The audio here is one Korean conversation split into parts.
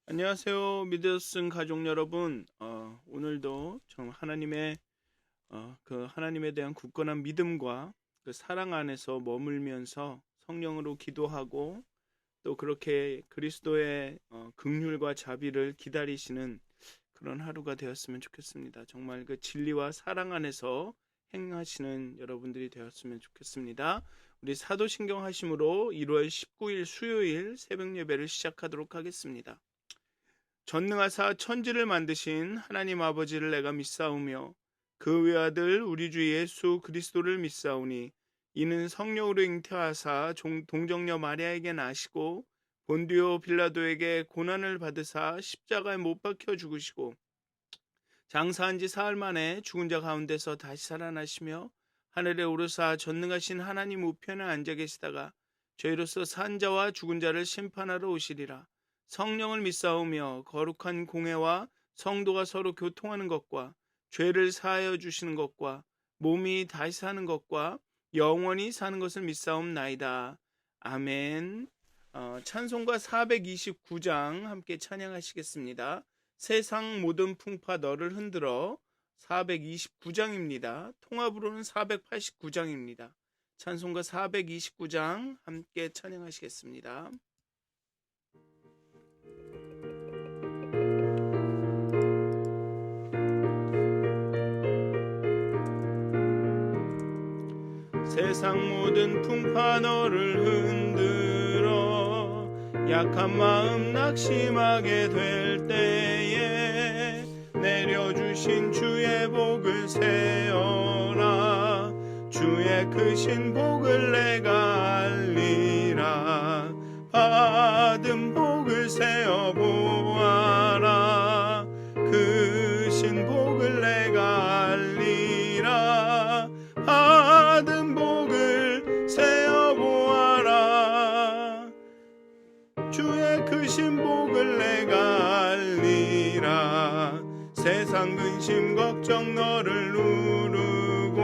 안녕하세요. 믿으슨 가족 여러분. 오늘도 정 하나님에 대한 굳건한 믿음과 그 사랑 안에서 머물면서 성령으로 기도하고 또 그렇게 그리스도의 긍휼과 자비를 기다리시는 그런 하루가 되었으면 좋겠습니다. 정말 그 진리와 사랑 안에서 행하시는 여러분들이 되었으면 좋겠습니다. 우리 사도신경 하심으로 1월 19일 수요일 새벽 예배를 시작하도록 하겠습니다. 전능하사 천지를 만드신 하나님 아버지를 내가 믿사오며 그 외아들 우리 주 예수 그리스도를 믿사오니 이는 성령으로 잉태하사 동정녀 마리아에게 나시고 본디오 빌라도에게 고난을 받으사 십자가에 못 박혀 죽으시고 장사한 지 사흘 만에 죽은 자 가운데서 다시 살아나시며 하늘에 오르사 전능하신 하나님 우편에 앉아 계시다가 저희로서 산 자와 죽은 자를 심판하러 오시리라. 성령을 믿사오며 거룩한 공회와 성도가 서로 교통하는 것과 죄를 사하여 주시는 것과 몸이 다시 사는 것과 영원히 사는 것을 믿사옵나이다. 아멘. 찬송가 429장 함께 찬양하시겠습니다. 세상 모든 풍파 너를 흔들어 429장입니다. 통합으로는 489장입니다. 찬송가 429장 함께 찬양하시겠습니다. 세상 모든 풍파 너를 흔들어 약한 마음 낙심하게 될 때에 내려주신 주의 복을 세어라. 주의 크신 복을 내가 알리라. 받은 복을 세어 보아라. 크신 복을 내가 알리라. 받은 복을 세어 보아라. 주의 크신 복을 내가 알리라. 세상 근심 걱정 너를 누르고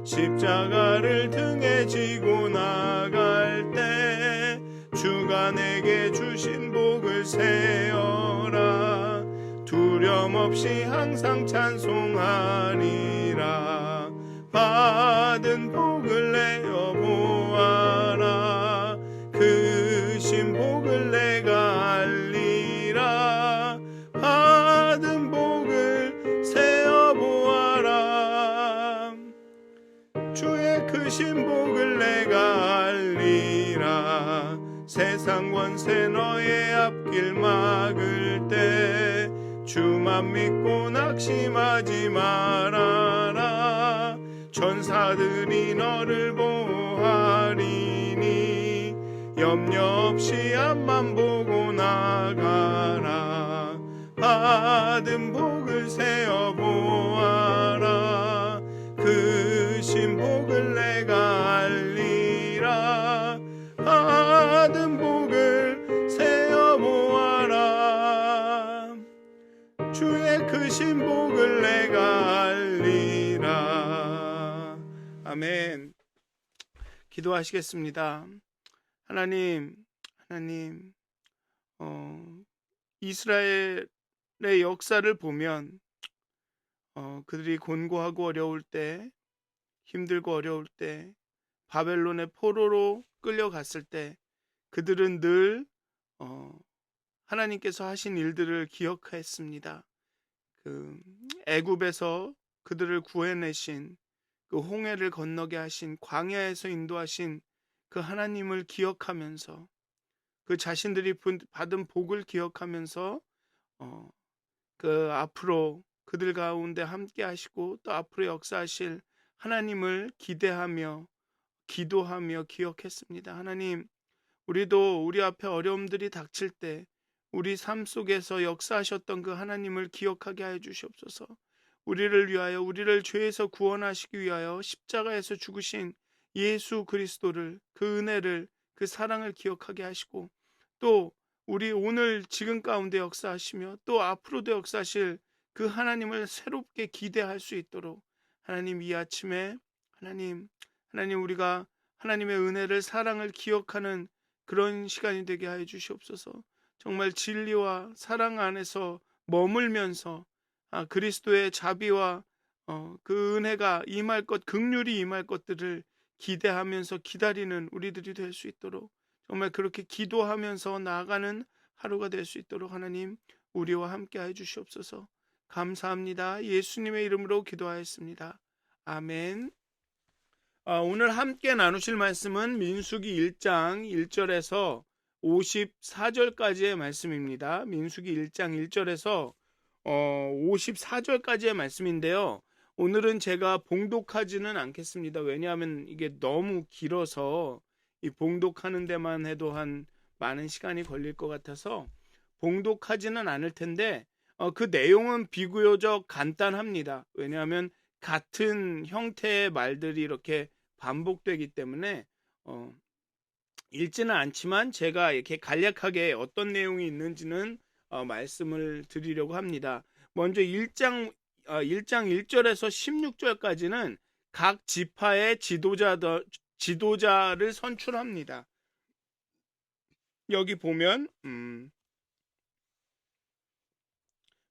십자가를 등에 지고 나갈 때 주가 내게 주신 복을 세어라. 두려움 없이 항상 찬송하리라. 받은 복을 내어 보아라. 크신 복을 내가 알리라. 받은 복을 세어 보아라. 주의 크신 복을 내가 알리라. 세상 권세 너의 앞길 막을 때 주만 믿고 낙심하지 말아라. 천사들이 너를 보호하리니 염려 없이 앞만 보고 나가라. 받은 복을 세어 보아라. 크신 복을 내가 알리라. 받은 복을 세어 보아라. 주의 크신 복을 내가 알리라. 아멘. 기도하시겠습니다. 하나님, 이스라엘의 역사를 보면 그들이 곤고하고 어려울 때, 힘들고 어려울 때, 바벨론의 포로로 끌려갔을 때 그들은 늘 하나님께서 하신 일들을 기억했습니다. 그 애굽에서 그들을 구해내신, 그 홍해를 건너게 하신, 광야에서 인도하신 그 하나님을 기억하면서 그 자신들이 받은 복을 기억하면서 그 앞으로 그들 가운데 함께 하시고 또 앞으로 역사하실 하나님을 기대하며 기도하며 기억했습니다. 하나님, 우리도 우리 앞에 어려움들이 닥칠 때 우리 삶 속에서 역사하셨던 그 하나님을 기억하게 하여 주시옵소서. 우리를 위하여, 우리를 죄에서 구원하시기 위하여 십자가에서 죽으신 예수 그리스도를, 그 은혜를, 그 사랑을 기억하게 하시고 또 우리 오늘 지금 가운데 역사하시며 또 앞으로도 역사하실 그 하나님을 새롭게 기대할 수 있도록 하나님, 이 아침에 하나님 우리가 하나님의 은혜를, 사랑을 기억하는 그런 시간이 되게 하여 주시옵소서. 정말 진리와 사랑 안에서 머물면서 그리스도의 자비와 그 은혜가 임할 것, 긍휼이 임할 것들을 기대하면서 기다리는 우리들이 될 수 있도록, 정말 그렇게 기도하면서 나아가는 하루가 될 수 있도록 하나님 우리와 함께 해 주시옵소서. 감사합니다. 예수님의 이름으로 기도하였습니다. 아멘. 오늘 함께 나누실 말씀은 민수기 1장 1절에서 54절까지의 말씀입니다. 민수기 1장 1절에서 54절까지의 말씀인데요. 오늘은 제가 봉독하지는 않겠습니다. 왜냐하면 이게 너무 길어서 이 봉독하는 데만 해도 한 많은 시간이 걸릴 것 같아서 봉독하지는 않을 텐데, 그 내용은 비교적 간단합니다. 왜냐하면 같은 형태의 말들이 이렇게 반복되기 때문에 읽지는 않지만 제가 이렇게 간략하게 어떤 내용이 있는지는 말씀을 드리려고 합니다. 먼저 1장 1절에서 16절까지는 각 지파의 지도자를 선출합니다. 여기 보면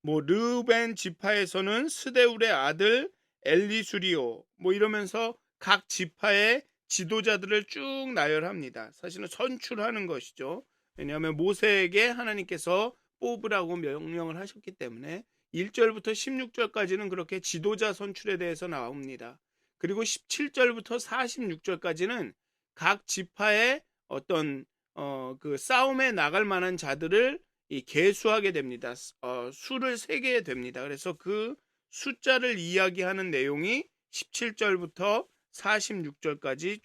르우벤 지파에서는 스데울의 아들 엘리수리오 이러면서 각 지파의 지도자들을 쭉 나열합니다. 사실은 선출하는 것이죠. 왜냐하면 모세에게 하나님께서 뽑으라고 명령을 하셨기 때문에 1절부터 16절까지는 그렇게 지도자 선출에 대해서 나옵니다. 그리고 17절부터 46절까지는 각 지파의 어떤 그 싸움에 나갈 만한 자들을 계수하게 됩니다. 수를 세게 됩니다. 그래서 그 숫자를 이야기하는 내용이 17절부터 46절까지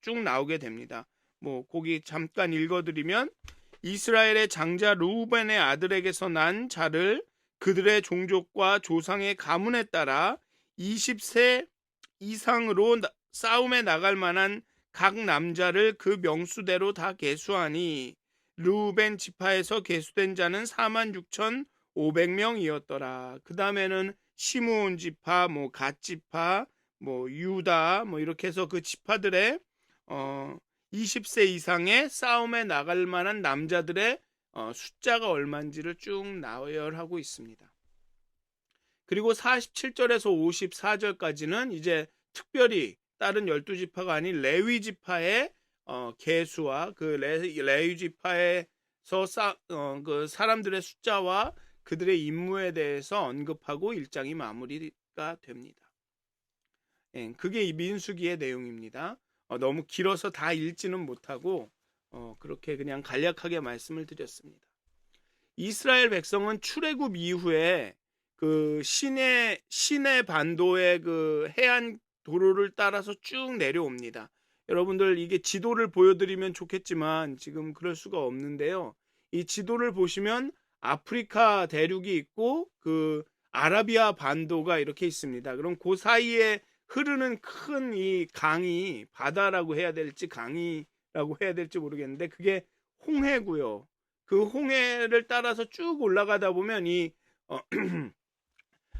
쭉 나오게 됩니다. 거기 잠깐 읽어드리면, 이스라엘의 장자 루벤의 아들에게서 난 자를 그들의 종족과 조상의 가문에 따라 20세 이상으로 싸움에 나갈 만한 각 남자를 그 명수대로 다 계수하니 르우벤 지파에서 계수된 자는 46,500명이었더라. 그 다음에는 시므온 지파, 갓 지파, 유다, 이렇게 해서 그 지파들의 20세 이상의 싸움에 나갈 만한 남자들의 숫자가 얼마인지를 쭉 나열하고 있습니다. 그리고 47절에서 54절까지는 이제 특별히 다른 12지파가 아닌 레위 지파의 계수와 그 레위 지파에서 그 사람들의 숫자와 그들의 임무에 대해서 언급하고 1장이 마무리가 됩니다. 그게 이 민수기의 내용입니다. 너무 길어서 다 읽지는 못하고 그렇게 그냥 간략하게 말씀을 드렸습니다. 이스라엘 백성은 출애굽 이후에 그 시내 반도의 그 해안 도로를 따라서 쭉 내려옵니다. 여러분들, 이게 지도를 보여드리면 좋겠지만 지금 그럴 수가 없는데요. 이 지도를 보시면 아프리카 대륙이 있고 그 아라비아 반도가 이렇게 있습니다. 그럼 그 사이에 흐르는 큰 이 강이, 바다라고 해야 될지 강이라고 해야 될지 모르겠는데 그게 홍해고요. 그 홍해를 따라서 쭉 올라가다 보면 이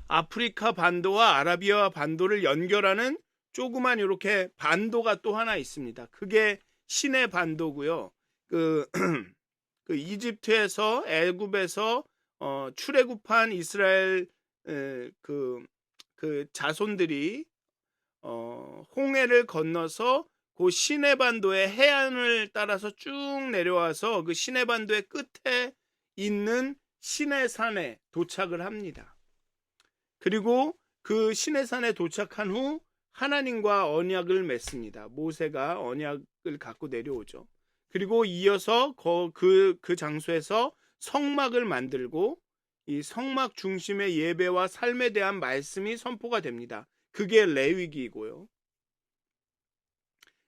아프리카 반도와 아라비아 반도를 연결하는 조그만 이렇게 반도가 또 하나 있습니다. 그게 시내 반도고요. 그 이집트에서, 애굽에서 출애굽한 이스라엘 그 자손들이 홍해를 건너서 그 시내반도의 해안을 따라서 쭉 내려와서 그 시내반도의 끝에 있는 시내산에 도착을 합니다. 그리고 그 시내산에 도착한 후 하나님과 언약을 맺습니다. 모세가 언약을 갖고 내려오죠. 그리고 이어서 그 장소에서 성막을 만들고 이 성막 중심의 예배와 삶에 대한 말씀이 선포가 됩니다. 그게 레위기이고요.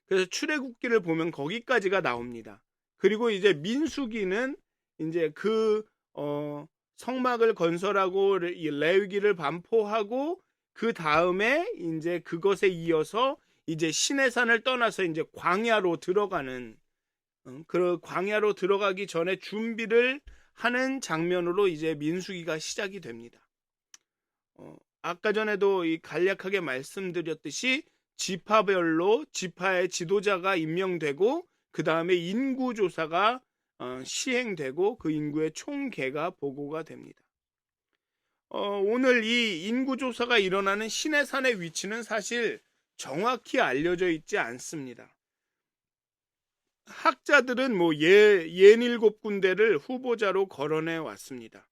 그래서 출애굽기를 보면 거기까지가 나옵니다. 그리고 이제 민수기는 이제 그 성막을 건설하고 레위기를 반포하고 그 다음에 이제 그것에 이어서 이제 시내산을 떠나서 이제 광야로 들어가는, 그 광야로 들어가기 전에 준비를 하는 장면으로 이제 민수기가 시작이 됩니다. 아까 전에도 이 간략하게 말씀드렸듯이 지파별로 지파의 지도자가 임명되고 그 다음에 인구조사가 시행되고 그 인구의 총계가 보고가 됩니다. 오늘 이 인구조사가 일어나는 시내산의 위치는 사실 정확히 알려져 있지 않습니다. 학자들은 뭐 67군데를 후보자로 거론해 왔습니다.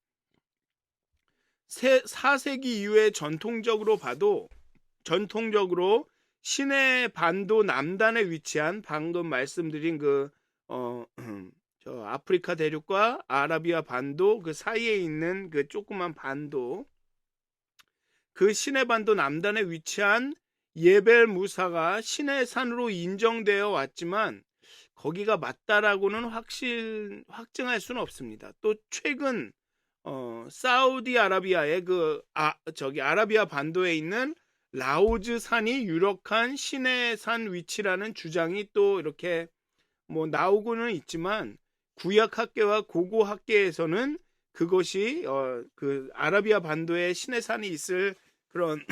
4세기 이후에 전통적으로 시내 반도 남단에 위치한 방금 말씀드린 저 아프리카 대륙과 아라비아 반도 그 사이에 있는 그 조그만 반도, 그 시내 반도 남단에 위치한 예벨 무사가 시내산으로 인정되어 왔지만 거기가 맞다라고는 확증할 수는 없습니다. 또 최근 사우디아라비아의 아라비아 반도에 있는 라오즈 산이 유력한 시내산 위치라는 주장이 또 이렇게 뭐 나오고는 있지만 구약학계와 고고학계에서는 그것이 그 아라비아 반도에 시내산이 있을 그런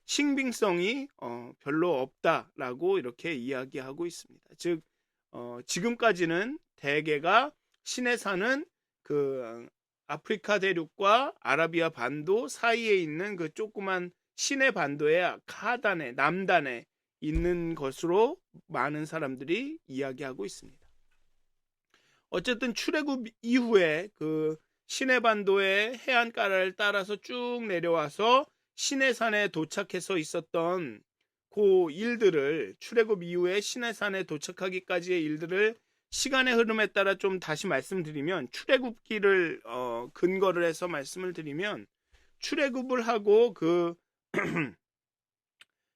신빙성이 별로 없다라고 이렇게 이야기하고 있습니다. 즉 지금까지는 대개가 시내산은 그 아프리카 대륙과 아라비아 반도 사이에 있는 그 조그만 시내 반도의 하단에 남단에 있는 것으로 많은 사람들이 이야기하고 있습니다. 어쨌든 출애굽 이후에 그 시내 반도의 해안가를 따라서 쭉 내려와서 시내산에 도착해서 있었던 그 일들을, 출애굽 이후에 시내산에 도착하기까지의 일들을 시간의 흐름에 따라 좀 다시 말씀드리면, 출애굽기를 근거를 해서 말씀을 드리면, 출애굽을 하고 그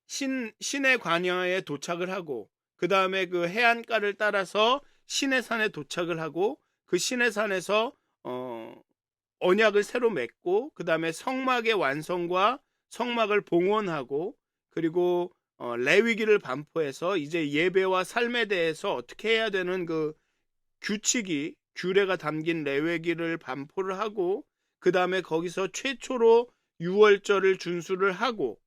시내 광야에 도착을 하고 그 다음에 그 해안가를 따라서 시내산에 도착을 하고 그 시내산에서 언약을 새로 맺고 그 다음에 성막의 완성과 성막을 봉헌하고 그리고 레위기를 반포해서 이제 예배와 삶에 대해서 어떻게 해야 되는 그 규례가 담긴 레위기를 반포를 하고 그 다음에 거기서 최초로 유월절을 준수를 하고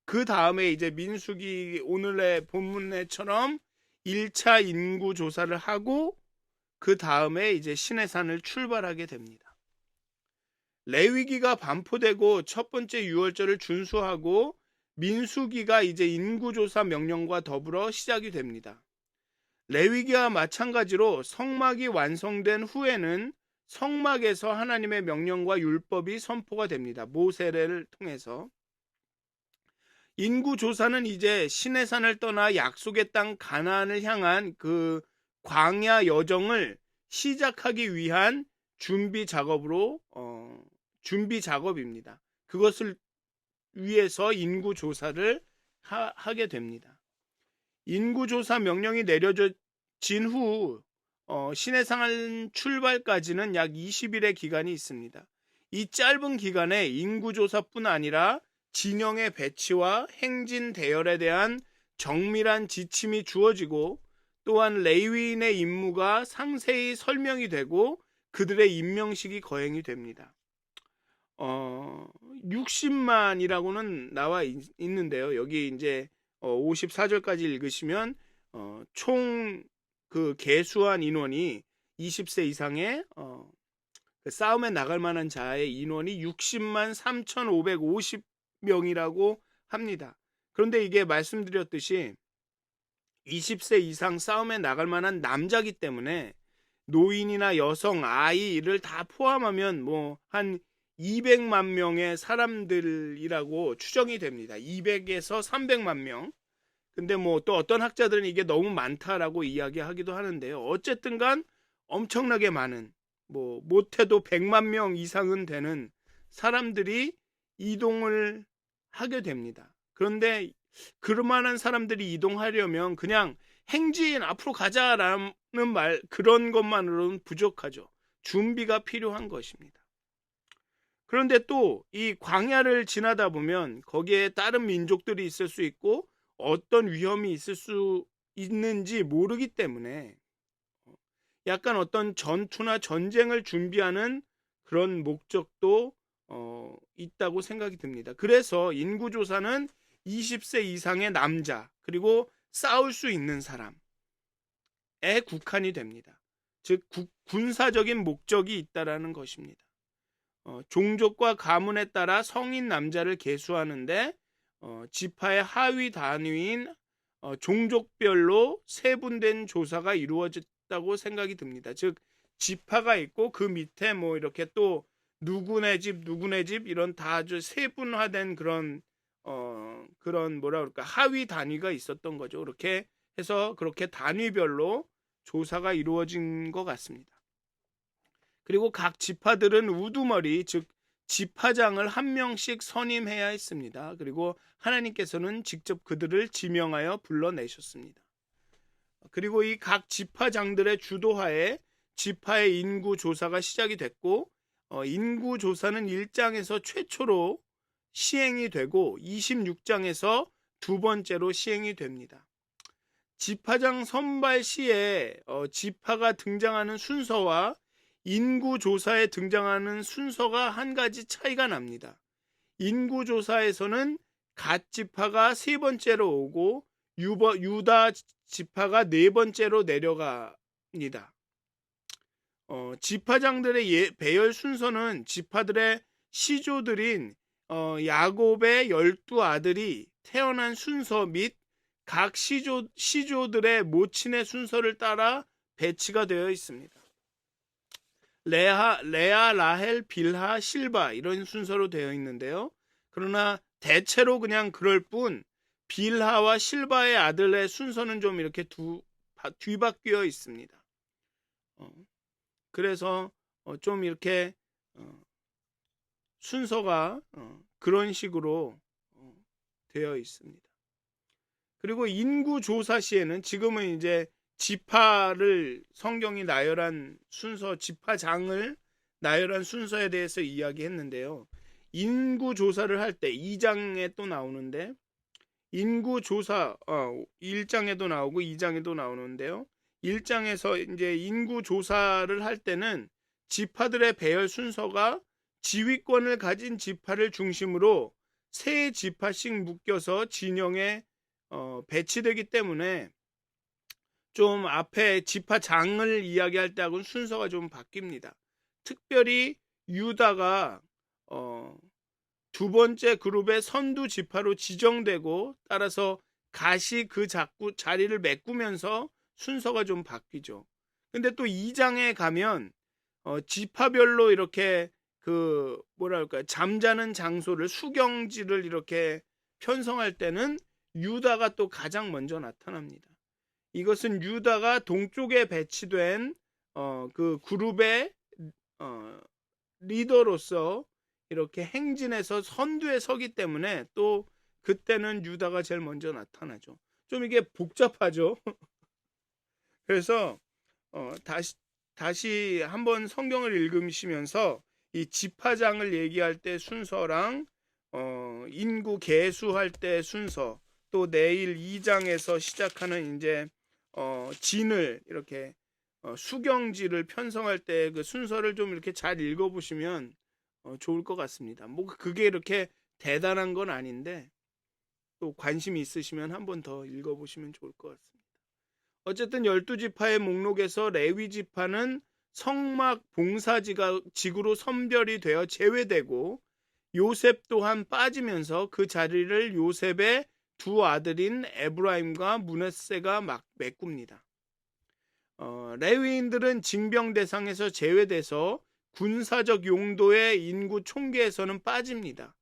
그 다음에 이제 민수기 오늘의 본문에처럼 1차 인구 조사를 하고 그 다음에 이제 시내산을 출발하게 됩니다. 레위기가 반포되고 첫 번째 유월절을 준수하고 민수기가 이제 인구조사 명령과 더불어 시작이 됩니다. 레위기와 마찬가지로 성막이 완성된 후에는 성막에서 하나님의 명령과 율법이 선포가 됩니다. 모세를 통해서. 인구조사는 이제 시내산을 떠나 약속의 땅 가나안을 향한 그 광야 여정을 시작하기 위한 준비 작업입니다. 그것을 위해서 인구조사를 하게 됩니다. 인구조사 명령이 내려진 후 시내산 출발까지는 약 20일의 기간이 있습니다. 이 짧은 기간에 인구조사뿐 아니라 진영의 배치와 행진 대열에 대한 정밀한 지침이 주어지고 또한 레위인의 임무가 상세히 설명이 되고 그들의 임명식이 거행이 됩니다. 60만이라고는 나와 있는데요. 여기 이제 54절까지 읽으시면 총 그 계수한 인원이 20세 이상의 그 싸움에 나갈 만한 자의 인원이 60만 3,550명이라고 합니다. 그런데 이게 말씀드렸듯이 20세 이상 싸움에 나갈 만한 남자기 때문에 노인이나 여성, 아이를 다 포함하면 뭐 한 200만 명의 사람들이라고 추정이 됩니다. 200에서 300만 명. 근데 뭐 또 어떤 학자들은 이게 너무 많다라고 이야기하기도 하는데요. 어쨌든 간 엄청나게 많은, 뭐 못해도 100만 명 이상은 되는 사람들이 이동을 하게 됩니다. 그런데 그만한 사람들이 이동하려면 그냥 행진 앞으로 가자라는 그런 것만으로는 부족하죠. 준비가 필요한 것입니다. 그런데 또 이 광야를 지나다 보면 거기에 다른 민족들이 있을 수 있고 어떤 위험이 있을 수 있는지 모르기 때문에 약간 어떤 전투나 전쟁을 준비하는 그런 목적도 있다고 생각이 듭니다. 그래서 인구조사는 20세 이상의 남자 그리고 싸울 수 있는 사람에 국한이 됩니다. 즉 군사적인 목적이 있다라는 것입니다. 종족과 가문에 따라 성인 남자를 계수하는데 지파의 하위 단위인 종족별로 세분된 조사가 이루어졌다고 생각이 듭니다. 즉 지파가 있고 그 밑에 뭐 이렇게 또 누구네 집 이런 다 아주 세분화된 그런 뭐라 그럴까 하위 단위가 있었던 거죠. 그렇게 해서 그렇게 단위별로 조사가 이루어진 것 같습니다. 그리고 각 지파들은 우두머리 즉 지파장을 한 명씩 선임해야 했습니다. 그리고 하나님께서는 직접 그들을 지명하여 불러내셨습니다. 그리고 이 각 지파장들의 주도하에 지파의 인구 조사가 시작이 됐고 인구 조사는 1장에서 최초로 시행이 되고 26장에서 두 번째로 시행이 됩니다. 지파장 선발 시에 지파가 등장하는 순서와 인구조사에 등장하는 순서가 한 가지 차이가 납니다. 인구조사에서는 갓 지파가 세 번째로 오고 유다 지파가 네 번째로 내려갑니다. 지파장들의 배열 순서는 지파들의 시조들인 야곱의 12아들이 태어난 순서 및 각 시조들의 모친의 순서를 따라 배치가 되어 있습니다. 레아, 라헬, 빌하, 실바 이런 순서로 되어 있는데요. 그러나 대체로 그냥 그럴 뿐 빌하와 실바의 아들의 순서는 좀 이렇게 뒤바뀌어 있습니다. 그래서 좀 이렇게 순서가 그런 식으로 되어 있습니다. 그리고 인구조사 시에는 지금은 이제 지파를 성경이 나열한 순서, 지파장을 나열한 순서에 대해서 이야기했는데요. 인구조사를 할 때 2장에 또 나오는데 인구조사 1장에도 나오고 2장에도 나오는데요. 1장에서 이제 인구조사를 할 때는 지파들의 배열 순서가 지휘권을 가진 지파를 중심으로 세 지파씩 묶여서 진영에 배치되기 때문에 좀 앞에 지파장을 이야기할 때하고는 순서가 좀 바뀝니다. 특별히 유다가 두 번째 그룹의 선두 지파로 지정되고 따라서 갓이 그 자리를 메꾸면서 순서가 좀 바뀌죠. 근데 또 2장에 가면 지파별로 이렇게 그 뭐랄까 잠자는 장소를 수경지를 이렇게 편성할 때는 유다가 또 가장 먼저 나타납니다. 이것은 유다가 동쪽에 배치된 그 그룹의 리더로서 이렇게 행진해서 선두에 서기 때문에 또 그때는 유다가 제일 먼저 나타나죠. 좀 이게 복잡하죠. 그래서 다시 한번 성경을 읽으시면서 이 지파장을 얘기할 때 순서랑 인구 계수할 때 순서, 또 내일 2장에서 시작하는 이제 진을 이렇게 수경지를 편성할 때 그 순서를 좀 이렇게 잘 읽어보시면 좋을 것 같습니다. 뭐 그게 이렇게 대단한 건 아닌데 또 관심이 있으시면 한번 더 읽어보시면 좋을 것 같습니다. 어쨌든 12지파의 목록에서 레위 지파는 성막 봉사지구로 선별이 되어 제외되고 요셉 또한 빠지면서 그 자리를 요셉의 두 아들인 에브라임과 므낫세가 메꿉니다. 레위인들은 징병 대상에서 제외돼서 군사적 용도의 인구 총계에서는 빠집니다.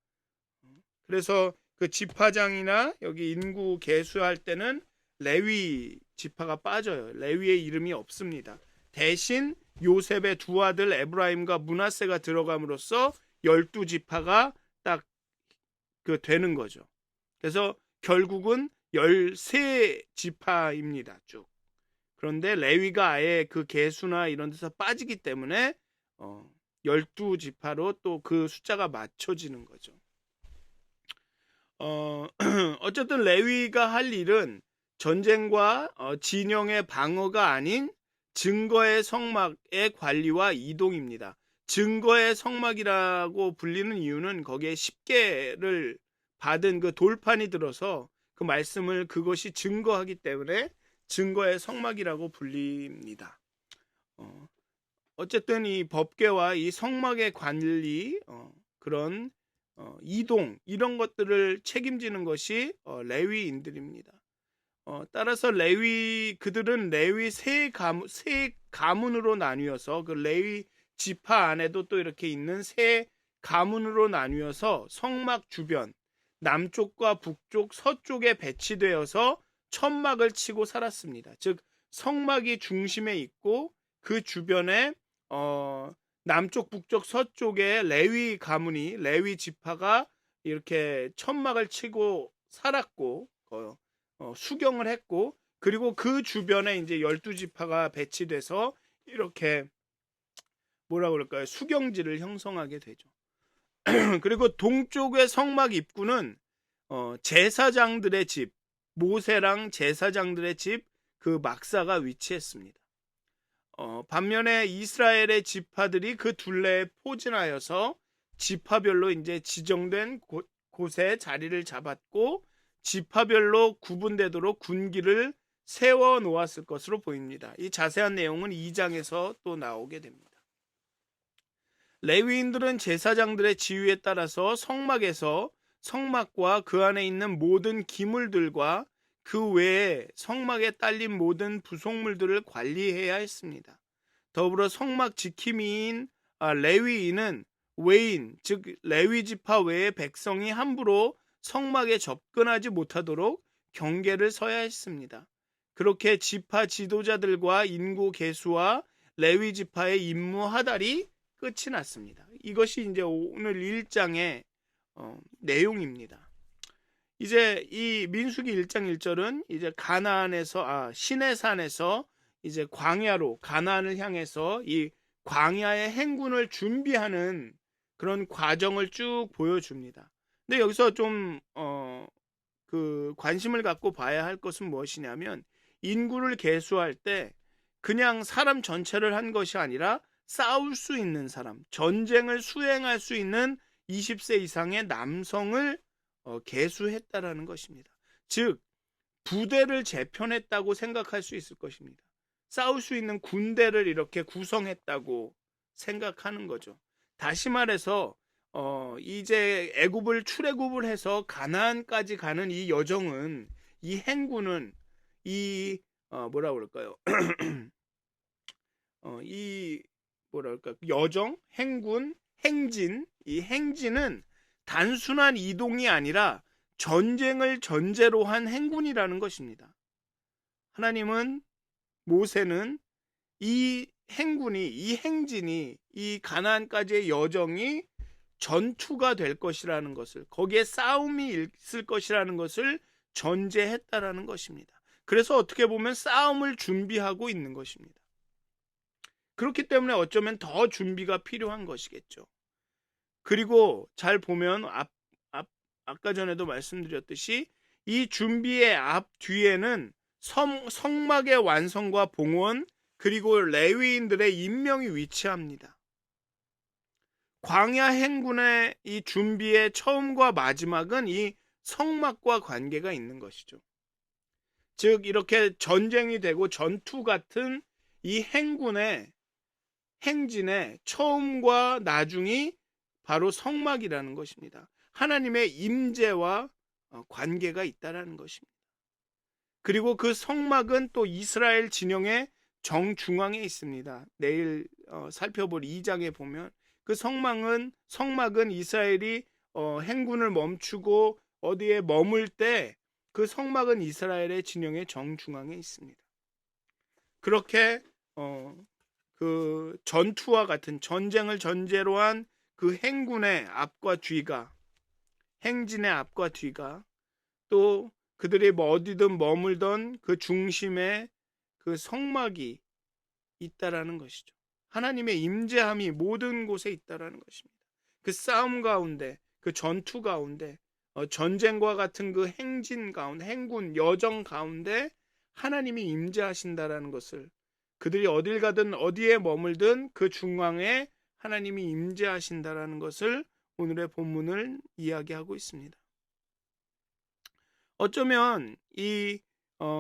그래서 그 지파장이나 여기 인구 계수할 때는 레위 지파가 빠져요. 레위의 이름이 없습니다. 대신 요셉의 두 아들 에브라임과 므낫세가 들어감으로써 12지파가 딱 그 되는 거죠. 그래서 결국은 13지파입니다. 쭉. 그런데 레위가 아예 그 계수나 이런 데서 빠지기 때문에 12지파로 또 그 숫자가 맞춰지는 거죠. 어쨌든 레위가 할 일은 전쟁과 진영의 방어가 아닌 증거의 성막의 관리와 이동입니다. 증거의 성막이라고 불리는 이유는 거기에 10개를 받은 그 돌판이 들어서 그 말씀을 그것이 증거하기 때문에 증거의 성막이라고 불립니다. 어쨌든 이 법궤와 이 성막의 관리, 그런 이동 이런 것들을 책임지는 것이 레위인들입니다. 따라서 그들은 레위 세 가문으로 나뉘어서 그 레위 지파 안에도 또 이렇게 있는 세 가문으로 나뉘어서 성막 주변 남쪽과 북쪽 서쪽에 배치되어서 천막을 치고 살았습니다. 즉 성막이 중심에 있고 그 주변에 남쪽 북쪽 서쪽에 레위 지파가 이렇게 천막을 치고 살았고 수경을 했고, 그리고 그 주변에 이제 12지파가 배치돼서 이렇게 뭐라 그럴까요? 수경지를 형성하게 되죠. 그리고 동쪽의 성막 입구는 제사장들의 집, 모세랑 제사장들의 집 그 막사가 위치했습니다. 반면에 이스라엘의 지파들이 그 둘레에 포진하여서 지파별로 이제 지정된 곳에 자리를 잡았고, 지파별로 구분되도록 군기를 세워 놓았을 것으로 보입니다. 이 자세한 내용은 2장에서 또 나오게 됩니다. 레위인들은 제사장들의 지휘에 따라서 성막과 그 안에 있는 모든 기물들과 그 외에 성막에 딸린 모든 부속물들을 관리해야 했습니다. 더불어 성막 지킴이인 레위인은 외인, 즉 레위 지파 외의 백성이 함부로 성막에 접근하지 못하도록 경계를 서야 했습니다. 그렇게 지파 지도자들과 인구 계수와 레위 지파의 임무 하달이 끝이 났습니다. 이것이 이제 오늘 1장의 내용입니다. 이제 이 민수기 1장 1절은 이제 시내산에서 이제 광야로 가나안을 향해서 이 광야의 행군을 준비하는 그런 과정을 쭉 보여줍니다. 근데 여기서 좀 관심을 갖고 봐야 할 것은 무엇이냐면, 인구를 계수할 때 그냥 사람 전체를 한 것이 아니라 싸울 수 있는 사람, 전쟁을 수행할 수 있는 20세 이상의 남성을 계수했다라는 것입니다. 즉 부대를 재편했다고 생각할 수 있을 것입니다. 싸울 수 있는 군대를 이렇게 구성했다고 생각하는 거죠. 다시 말해서 이제 출애굽을 해서 가나안까지 가는 이 여정은, 이 행군은, 뭐라 그럴까요? 여정, 행군, 행진, 이 행진은 단순한 이동이 아니라 전쟁을 전제로 한 행군이라는 것입니다. 하나님은, 모세는 이 행진이, 이 가나안까지의 여정이 전투가 될 것이라는 것을, 거기에 싸움이 있을 것이라는 것을 전제했다라는 것입니다. 그래서 어떻게 보면 싸움을 준비하고 있는 것입니다. 그렇기 때문에 어쩌면 더 준비가 필요한 것이겠죠. 그리고 잘 보면 아까 전에도 말씀드렸듯이 이 준비의 앞 뒤에는 성막의 완성과 봉헌, 그리고 레위인들의 임명이 위치합니다. 광야 행군의 이 준비의 처음과 마지막은 이 성막과 관계가 있는 것이죠. 즉 이렇게 전쟁이 되고 전투 같은 이 행진의 처음과 나중이 바로 성막이라는 것입니다. 하나님의 임재와 관계가 있다라는 것입니다. 그리고 그 성막은 또 이스라엘 진영의 정중앙에 있습니다. 내일 살펴볼 2장에 보면 그 성막은 이스라엘이 행군을 멈추고 어디에 머물 때 그 성막은 이스라엘의 진영의 정중앙에 있습니다. 그렇게 그 전투와 같은 전쟁을 전제로 한 그 행진의 앞과 뒤가 또 그들이 어디든 머물던 그 중심에 그 성막이 있다라는 것이죠. 하나님의 임재함이 모든 곳에 있다라는 것입니다. 그 싸움 가운데, 그 전투 가운데, 전쟁과 같은 그 행군, 여정 가운데 하나님이 임재하신다라는 것을, 그들이 어딜 가든 어디에 머물든 그 중앙에 하나님이 임재하신다라는 것을 오늘의 본문을 이야기하고 있습니다. 어쩌면 이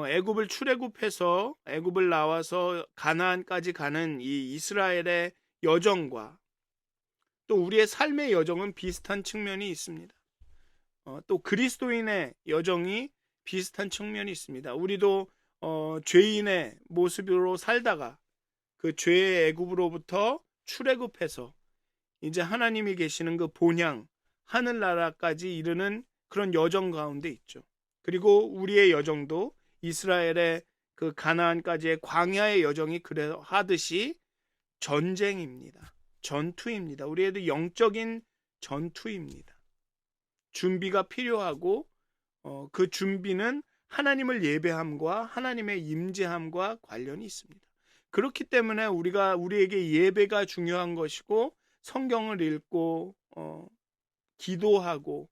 애굽을 출애굽해서 애굽을 나와서 가나안까지 가는 이 이스라엘의 여정과 또 우리의 삶의 여정은 비슷한 측면이 있습니다. 또 그리스도인의 여정이 비슷한 측면이 있습니다. 우리도 죄인의 모습으로 살다가 그 죄의 애굽으로부터 출애굽해서 이제 하나님이 계시는 그 본향 하늘나라까지 이르는 그런 여정 가운데 있죠. 그리고 우리의 여정도 이스라엘의 그 가나안까지의 광야의 여정이 그래 하듯이 전쟁입니다. 전투입니다. 우리에도 영적인 전투입니다. 준비가 필요하고 그 준비는 하나님을 예배함과 하나님의 임재함과 관련이 있습니다. 그렇기 때문에 우리에게 예배가 중요한 것이고 성경을 읽고 기도하고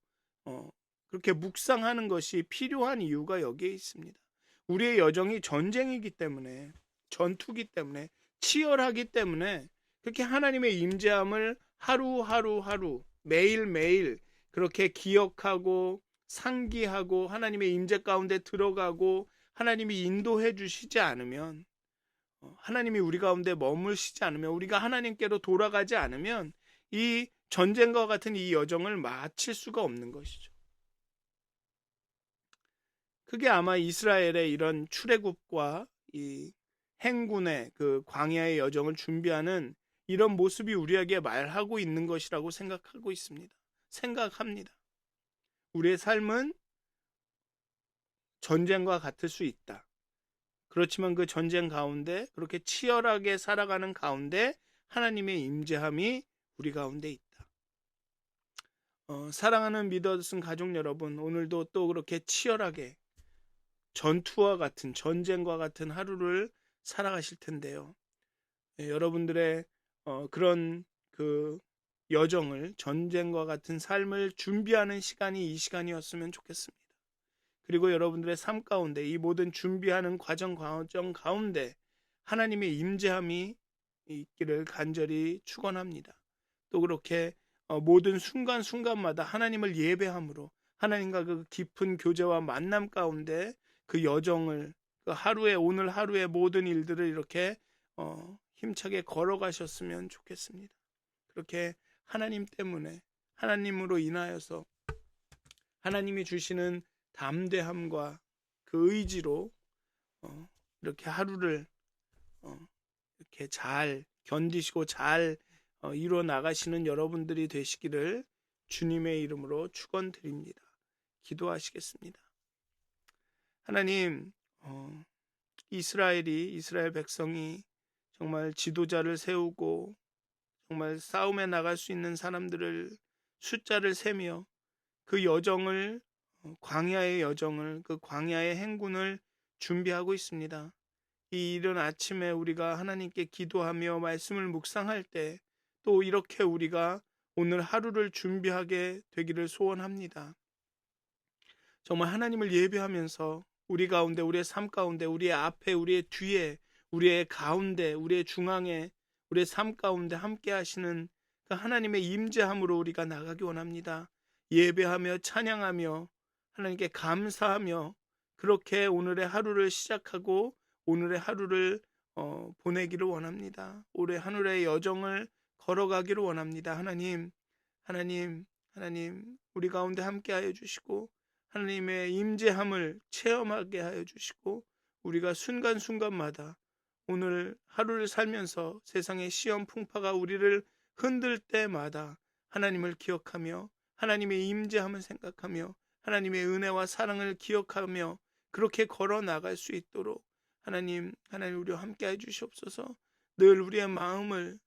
그렇게 묵상하는 것이 필요한 이유가 여기에 있습니다. 우리의 여정이 전쟁이기 때문에 전투기 때문에 치열하기 때문에 그렇게 하나님의 임재함을 하루 매일매일 그렇게 기억하고 상기하고 하나님의 임재 가운데 들어가고 하나님이 인도해 주시지 않으면 하나님이 우리 가운데 머무시지 않으면 우리가 하나님께로 돌아가지 않으면 이 전쟁과 같은 이 여정을 마칠 수가 없는 것이죠. 그게 아마 이스라엘의 이런 출애굽과 이 행군의 그 광야의 여정을 준비하는 이런 모습이 우리에게 말하고 있는 것이라고 생각합니다. 우리의 삶은 전쟁과 같을 수 있다. 그렇지만 그 전쟁 가운데 그렇게 치열하게 살아가는 가운데 하나님의 임재함이 우리 가운데 있다. 사랑하는 믿어진 가족 여러분, 오늘도 또 그렇게 치열하게 전투와 같은 전쟁과 같은 하루를 살아가실 텐데요. 여러분들의 그런 그 여정을 전쟁과 같은 삶을 준비하는 시간이 이 시간이었으면 좋겠습니다. 그리고 여러분들의 삶 가운데 이 모든 준비하는 과정 가운데 하나님의 임재함이 있기를 간절히 축원합니다. 또 그렇게 모든 순간순간마다 하나님을 예배함으로 하나님과 그 깊은 교제와 만남 가운데 그 여정을 그 오늘 하루의 모든 일들을 이렇게 힘차게 걸어가셨으면 좋겠습니다. 그렇게 하나님 때문에 하나님으로 인하여서 하나님이 주시는 담대함과 그 의지로 이렇게 하루를 이렇게 잘 견디시고 잘 이루어 나가시는 여러분들이 되시기를 주님의 이름으로 축원드립니다. 기도하시겠습니다. 하나님, 이스라엘 백성이 정말 지도자를 세우고 정말 싸움에 나갈 수 있는 사람들을 숫자를 세며 그 여정을 광야의 여정을 그 광야의 행군을 준비하고 있습니다. 이 이른 아침에 우리가 하나님께 기도하며 말씀을 묵상할 때 또 이렇게 우리가 오늘 하루를 준비하게 되기를 소원합니다. 정말 하나님을 예배하면서 우리 가운데 우리의 삶 가운데 우리의 앞에 우리의 뒤에 우리의 가운데 우리의 중앙에 우리의 삶 가운데 함께 하시는 그 하나님의 임재함으로 우리가 나가기 원합니다. 예배하며 찬양하며 하나님께 감사하며 그렇게 오늘의 하루를 시작하고 오늘의 하루를 보내기를 원합니다. 올해 하늘의 여정을 걸어가기를 원합니다. 하나님 우리 가운데 함께하여 주시고 하나님의 임재함을 체험하게 하여 주시고 우리가 순간순간마다 오늘 하루를 살면서 세상의 시험 풍파가 우리를 흔들 때마다 하나님을 기억하며 하나님의 임재함을 생각하며 하나님의 은혜와 사랑을 기억하며 그렇게 걸어 나갈 수 있도록 하나님 우리와 함께해 주시옵소서. 늘 우리의 마음을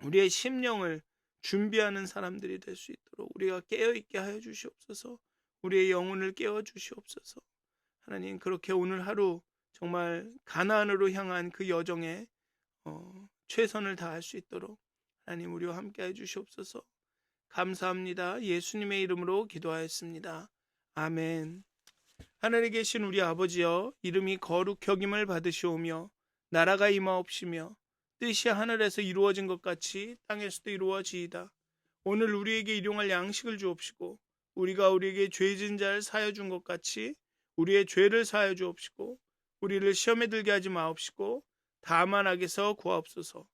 우리의 심령을 준비하는 사람들이 될 수 있도록 우리가 깨어있게 하여 주시옵소서. 우리의 영혼을 깨워 주시옵소서. 하나님 그렇게 오늘 하루 정말 가나안으로 향한 그 여정에 최선을 다할 수 있도록 하나님 우리와 함께해 주시옵소서. 감사합니다. 예수님의 이름으로 기도하였습니다. 아멘. 하늘에 계신 우리 아버지여, 이름이 거룩 여김을 받으시오며 나라가 임하옵시며 뜻이 하늘에서 이루어진 것 같이 땅에서도 이루어지이다. 오늘 우리에게 일용할 양식을 주옵시고 우리가 우리에게 죄진 자를 사하여 준 것 같이 우리의 죄를 사하여 주옵시고 우리를 시험에 들게 하지 마옵시고 다만 악에서 구하옵소서.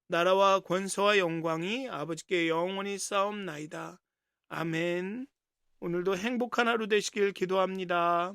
나라와 권세와 영광이 아버지께 영원히 쌓옵나이다. 아멘. 오늘도 행복한 하루 되시길 기도합니다.